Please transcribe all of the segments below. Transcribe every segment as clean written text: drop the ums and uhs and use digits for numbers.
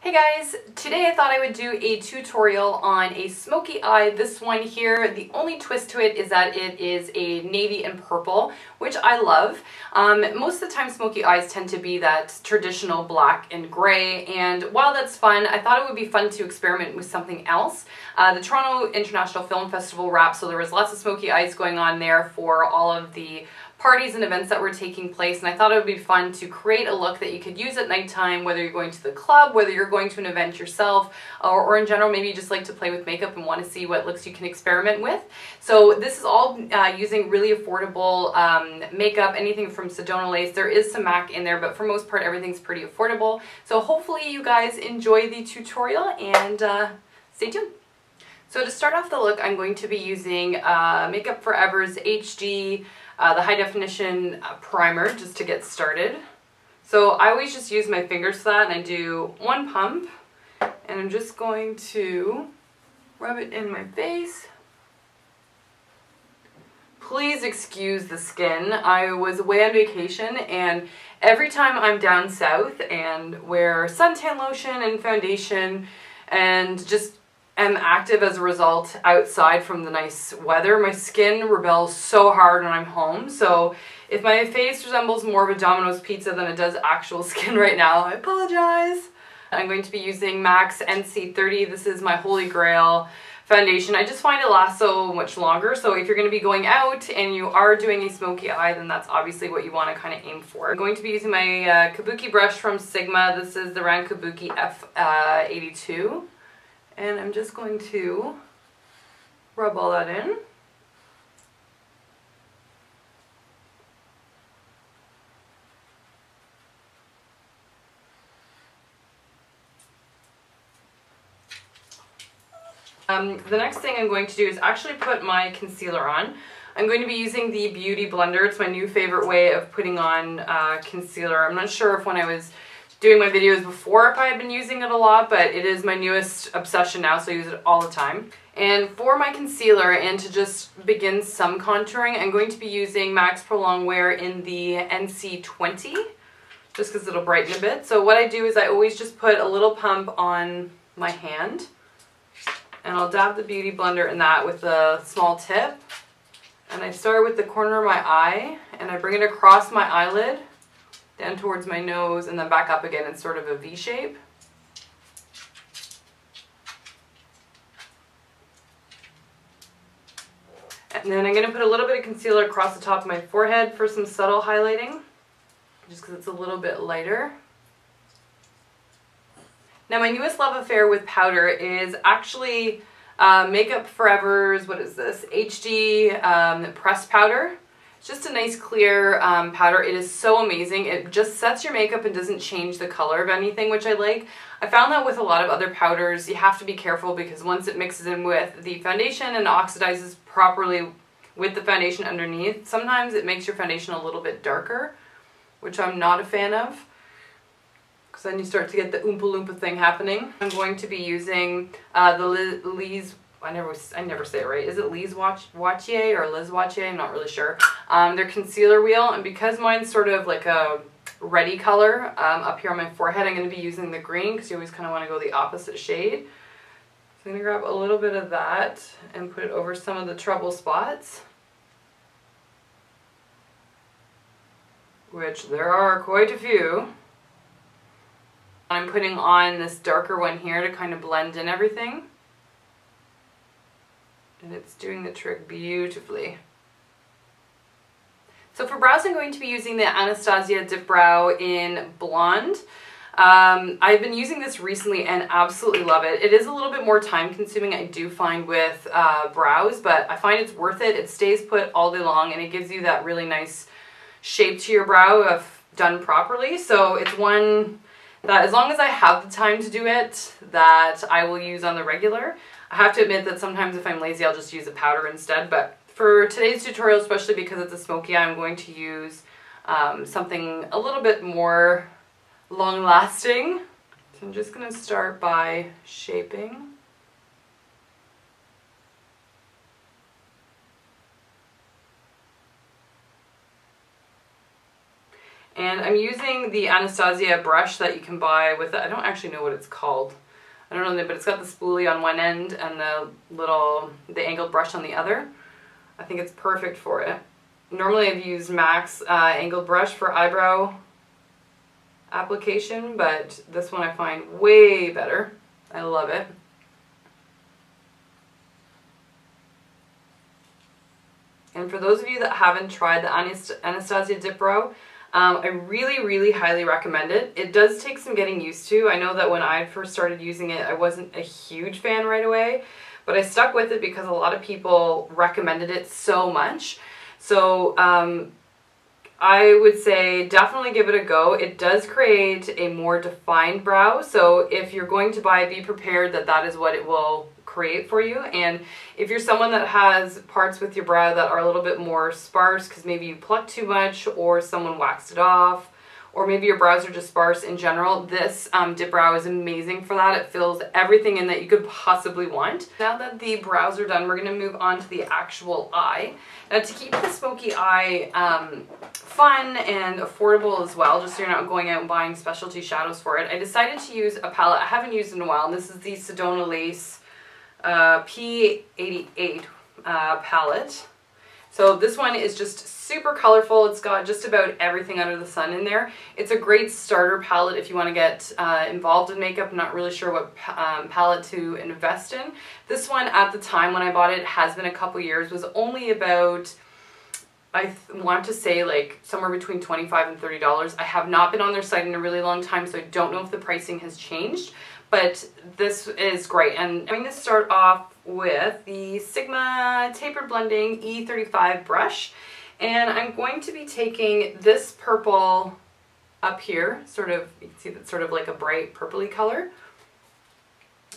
Hey guys, today I thought I would do a tutorial on a smoky eye. This one here, the only twist to it is that it is a navy and purple, which I love. Most of the time smoky eyes tend to be that traditional black and gray, and while that's fun, I thought it would be fun to experiment with something else. The Toronto International Film Festival wrapped, so there was lots of smoky eyes going on there for all of the parties and events that were taking place, and I thought it would be fun to create a look that you could use at nighttime, whether you're going to the club, whether you're going to an event yourself, or in general maybe you just like to play with makeup and want to see what looks you can experiment with. So this is all using really affordable makeup, anything from Sedona Lace. There is some MAC in there, but for most part everything's pretty affordable. So hopefully you guys enjoy the tutorial and stay tuned. So to start off the look, I'm going to be using Makeup Forever's HD the high definition primer just to get started. So I always just use my fingers for that, and I do one pump, and I'm just going to rub it in my face. Please excuse the skin. I was away on vacation, and every time I'm down south and wear suntan lotion and foundation and just am active as a result outside from the nice weather, my skin rebels so hard when I'm home. So if my face resembles more of a Domino's pizza than it does actual skin right now, I apologize. I'm going to be using MAC's NC30. This is my holy grail foundation. I just find it lasts so much longer. So if you're going to be going out and you are doing a smoky eye, then that's obviously what you want to kind of aim for. I'm going to be using my Kabuki brush from Sigma. This is the round Kabuki F82. And I'm just going to rub all that in. The next thing I'm going to do is actually put my concealer on. I'm going to be using the Beauty Blender. It's my new favorite way of putting on concealer. I'm not sure if when I was doing my videos before if I had been using it a lot, but it is my newest obsession now, so I use it all the time. And for my concealer, and to just begin some contouring, I'm going to be using MAC's Prolong Wear in the NC20, just because it'll brighten a bit. So what I do is I always just put a little pump on my hand, and I'll dab the Beauty Blender in that with a small tip. And I start with the corner of my eye, and I bring it across my eyelid, down towards my nose, and then back up again in sort of a V shape. And then I'm going to put a little bit of concealer across the top of my forehead for some subtle highlighting, just because it's a little bit lighter. Now my newest love affair with powder is actually Makeup Forever's, what is this, HD pressed powder. It's just a nice clear powder. It is so amazing. It just sets your makeup and doesn't change the color of anything, which I like. I found that with a lot of other powders, you have to be careful because once it mixes in with the foundation and oxidizes properly with the foundation underneath, sometimes it makes your foundation a little bit darker, which I'm not a fan of, because then you start to get the Oompa Loompa thing happening. I'm going to be using the Lee's, I never say it right. Is it Liz Wachier or Liz Wachier? I'm not really sure. Their concealer wheel, and because mine's sort of like a reddy color up here on my forehead, I'm going to be using the green because you always kind of want to go the opposite shade. So I'm going to grab a little bit of that and put it over some of the trouble spots, which there are quite a few. I'm putting on this darker one here to kind of blend in everything. And it's doing the trick beautifully. So for brows, I'm going to be using the Anastasia Dip Brow in Blonde. I've been using this recently and absolutely love it. It is a little bit more time consuming, I do find, with brows, but I find it's worth it. It stays put all day long, and it gives you that really nice shape to your brow if done properly. So it's one that, as long as I have the time to do it, that I will use on the regular. I have to admit that sometimes if I'm lazy, I'll just use a powder instead, but for today's tutorial, especially because it's a smoky eye, I'm going to use something a little bit more long-lasting. So I'm just going to start by shaping. And I'm using the Anastasia brush that you can buy with, I don't actually know what it's called. I don't know, but it's got the spoolie on one end and the angled brush on the other. I think it's perfect for it. Normally I've used MAC's angled brush for eyebrow application, but this one I find way better. I love it. And for those of you that haven't tried the Anastasia Dip Brow, I really highly recommend it. It does take some getting used to. I know that when I first started using it, I wasn't a huge fan right away, but I stuck with it because a lot of people recommended it so much. So I would say definitely give it a go. It does create a more defined brow, so if you're going to buy it, be prepared that that is what it will create for you. And if you're someone that has parts with your brow that are a little bit more sparse because maybe you plucked too much or someone waxed it off, or maybe your brows are just sparse in general, this dip brow is amazing for that. It fills everything in that you could possibly want. Now that the brows are done, we're going to move on to the actual eye. Now, to keep the smoky eye fun and affordable as well, just so you're not going out and buying specialty shadows for it, I decided to use a palette I haven't used in a while, and this is the Sedona Lace P88 palette. So this one is just super colorful. It's got just about everything under the sun in there. It's a great starter palette if you want to get involved in makeup. I'm not really sure what palette to invest in. This one at the time when I bought it, has been a couple years, was only about, I want to say like somewhere between $25 and $30. I have not been on their site in a really long time, so I don't know if the pricing has changed. But this is great, and I'm going to start off with the Sigma Tapered Blending E35 brush, and I'm going to be taking this purple up here, sort of, you can see that's sort of like a bright purpley color,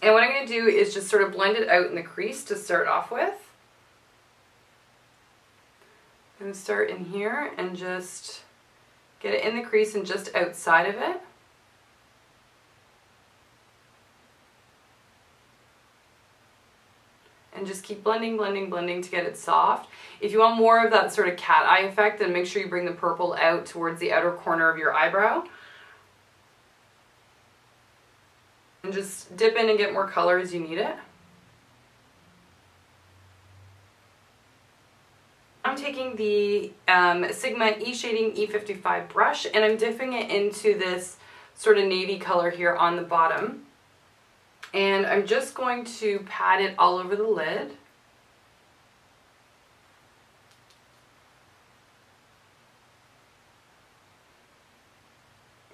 and what I'm going to do is just sort of blend it out in the crease to start off with. I'm going to start in here and just get it in the crease and just outside of it. And just keep blending to get it soft. If you want more of that sort of cat eye effect, then make sure you bring the purple out towards the outer corner of your eyebrow. And just dip in and get more color as you need it. I'm taking the Sigma E-Shading E55 brush, and I'm dipping it into this sort of navy color here on the bottom. And I'm just going to pat it all over the lid.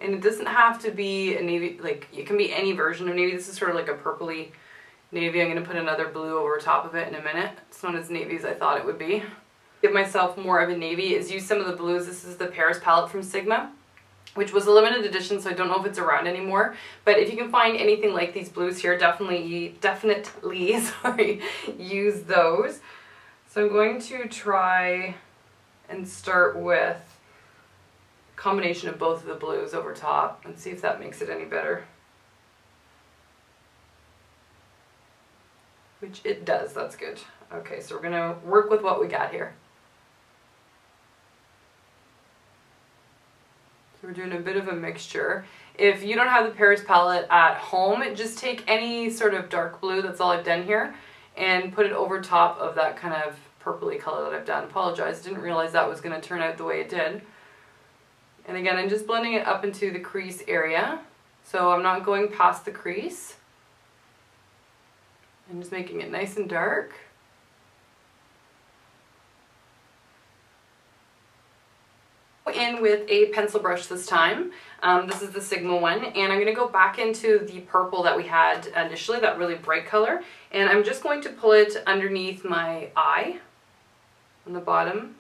And it doesn't have to be a navy, like it can be any version of navy. This is sort of like a purpley navy. I'm going to put another blue over top of it in a minute. It's not as navy as I thought it would be. Give myself more of a navy is use some of the blues. This is the Paris palette from Sigma, which was a limited edition, so I don't know if it's around anymore. But if you can find anything like these blues here, definitely sorry, use those. So I'm going to try and start with a combination of both of the blues over top and see if that makes it any better. Which it does, that's good. Okay, so we're gonna work with what we got here. We're doing a bit of a mixture. If you don't have the Paris palette at home, just take any sort of dark blue, that's all I've done here, and put it over top of that kind of purpley color that I've done. Apologize, didn't realize that was going to turn out the way it did. And again, I'm just blending it up into the crease area, so I'm not going past the crease. I'm just making it nice and dark. In with a pencil brush this time. This is the Sigma one, and I'm going to go back into the purple that we had initially, that really bright color, and I'm just going to pull it underneath my eye on the bottom.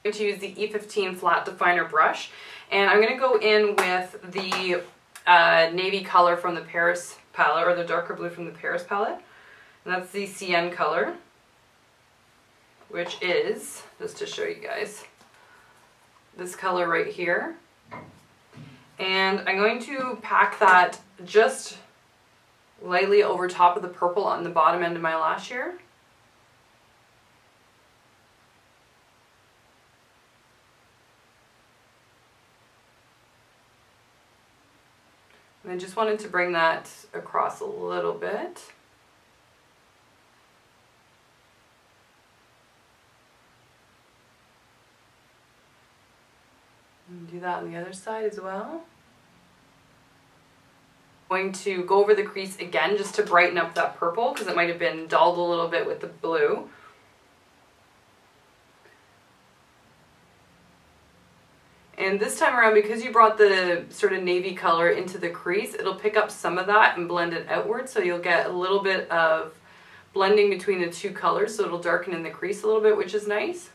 To use the E15 flat definer brush, and I'm going to go in with the navy color from the Paris palette, or the darker blue from the Paris palette, and that's the CN color, which is, just to show you guys, this color right here. And I'm going to pack that just lightly over top of the purple on the bottom end of my lash here. And I just wanted to bring that across a little bit. And do that on the other side as well. Going to go over the crease again just to brighten up that purple because it might have been dulled a little bit with the blue. And this time around, because you brought the sort of navy color into the crease, it'll pick up some of that and blend it outward, so you'll get a little bit of blending between the two colors, so it'll darken in the crease a little bit, which is nice.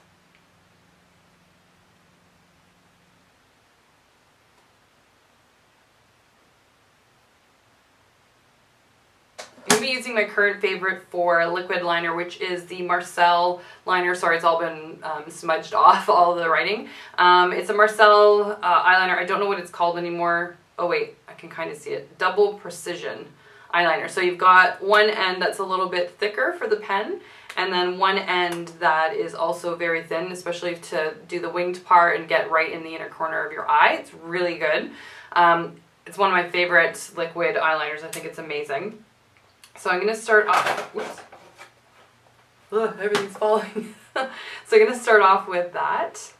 I'm going to be using my current favorite for liquid liner, which is the Marcel liner. Sorry, it's all been smudged off, all of the writing. It's a Marcel eyeliner. I don't know what it's called anymore. Oh wait, I can kind of see it. Double Precision eyeliner. So you've got one end that's a little bit thicker for the pen, and then one end that is also very thin, especially to do the winged part and get right in the inner corner of your eye. It's really good. It's one of my favorite liquid eyeliners. I think it's amazing. So I'm going to start off, whoops, ugh, everything's falling. So I'm going to start off with that.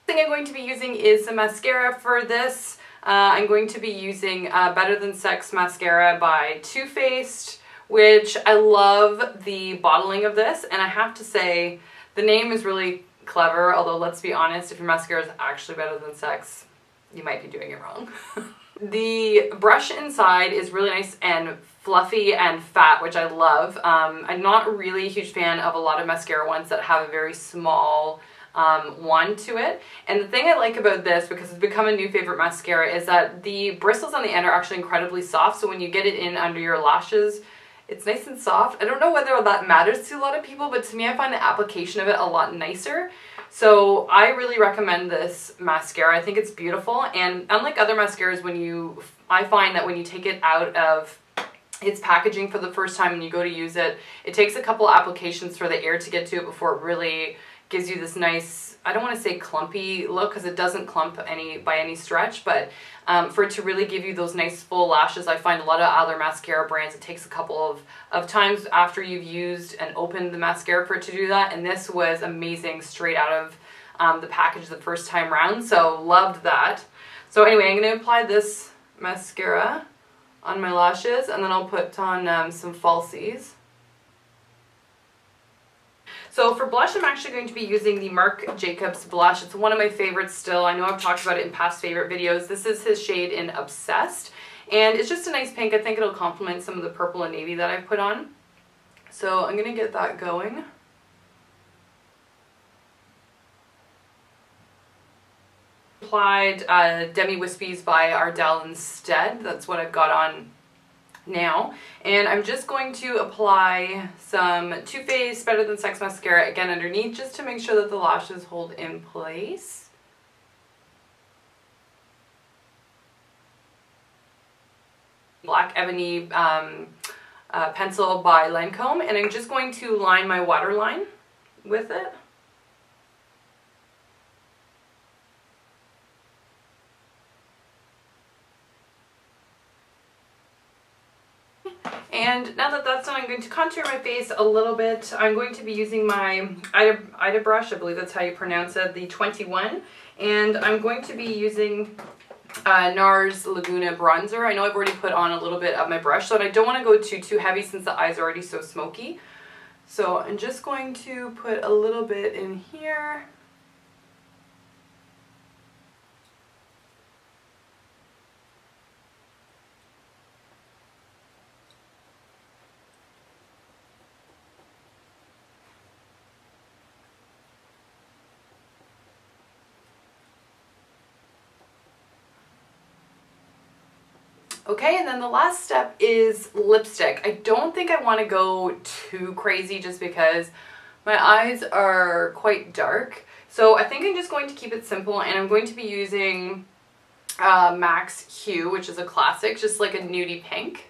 Thing I'm going to be using is some mascara for this. I'm going to be using Better Than Sex mascara by Too Faced, which I love the bottling of this, and I have to say the name is really clever, although let's be honest, if your mascara is actually better than sex, you might be doing it wrong. The brush inside is really nice and fluffy and fat, which I love. I'm not really a huge fan of a lot of mascara ones that have a very small wand to it. And the thing I like about this, because it's become a new favorite mascara, is that the bristles on the end are actually incredibly soft, so when you get it in under your lashes, it's nice and soft. I don't know whether that matters to a lot of people, but to me I find the application of it a lot nicer. So I really recommend this mascara. I think it's beautiful, and unlike other mascaras, I find that when you take it out of its packaging for the first time and you go to use it, it takes a couple applications for the air to get to it before it really gives you this nice, I don't want to say clumpy look because it doesn't clump by any stretch, but for it to really give you those nice full lashes, I find a lot of other mascara brands, it takes a couple of times after you've used and opened the mascara for it to do that, and this was amazing straight out of the package the first time round, so loved that. So anyway, I'm going to apply this mascara on my lashes, and then I'll put on some falsies. So for blush, I'm actually going to be using the Marc Jacobs blush. It's one of my favorites still. I know I've talked about it in past favorite videos. This is his shade in Obsessed, and it's just a nice pink. I think it'll complement some of the purple and navy that I've put on. So I'm going to get that going. Applied Demi Wispies by Ardell instead. That's what I've got on now, and I'm just going to apply some Too Faced Better Than Sex mascara again underneath, just to make sure that the lashes hold in place. Black Ebony pencil by Lancome, and I'm just going to line my waterline with it. And now that that's done, I'm going to contour my face a little bit. I'm going to be using my Ida brush, I believe that's how you pronounce it, the 21. And I'm going to be using NARS Laguna bronzer. I know I've already put on a little bit of my brush, so I don't want to go too heavy since the eyes are already so smoky. So I'm just going to put a little bit in here. Okay, and then the last step is lipstick. I don't think I want to go too crazy just because my eyes are quite dark. So I think I'm just going to keep it simple, and I'm going to be using Max Hue, which is a classic, just like a nudie pink.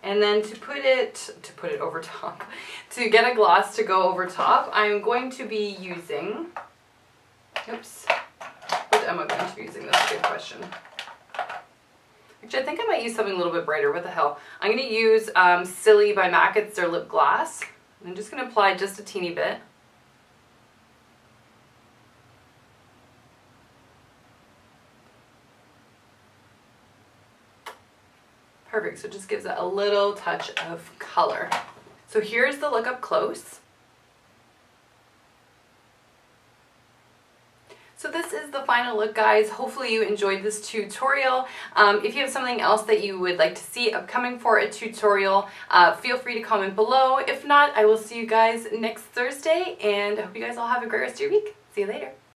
And then to put it over top, to get a gloss to go over top, I'm going to be using, oops, what am I going to be using? That's a good question. Actually, I think I might use something a little bit brighter. What the hell? I'm going to use Silly by MAC. It's their lip gloss. I'm just going to apply just a teeny bit. Perfect, so it just gives it a little touch of color. So here's the look up close. So this is the final look, guys. Hopefully you enjoyed this tutorial. If you have something else that you would like to see upcoming for a tutorial, feel free to comment below. If not, I will see you guys next Thursday, and I hope you guys all have a great rest of your week. See you later.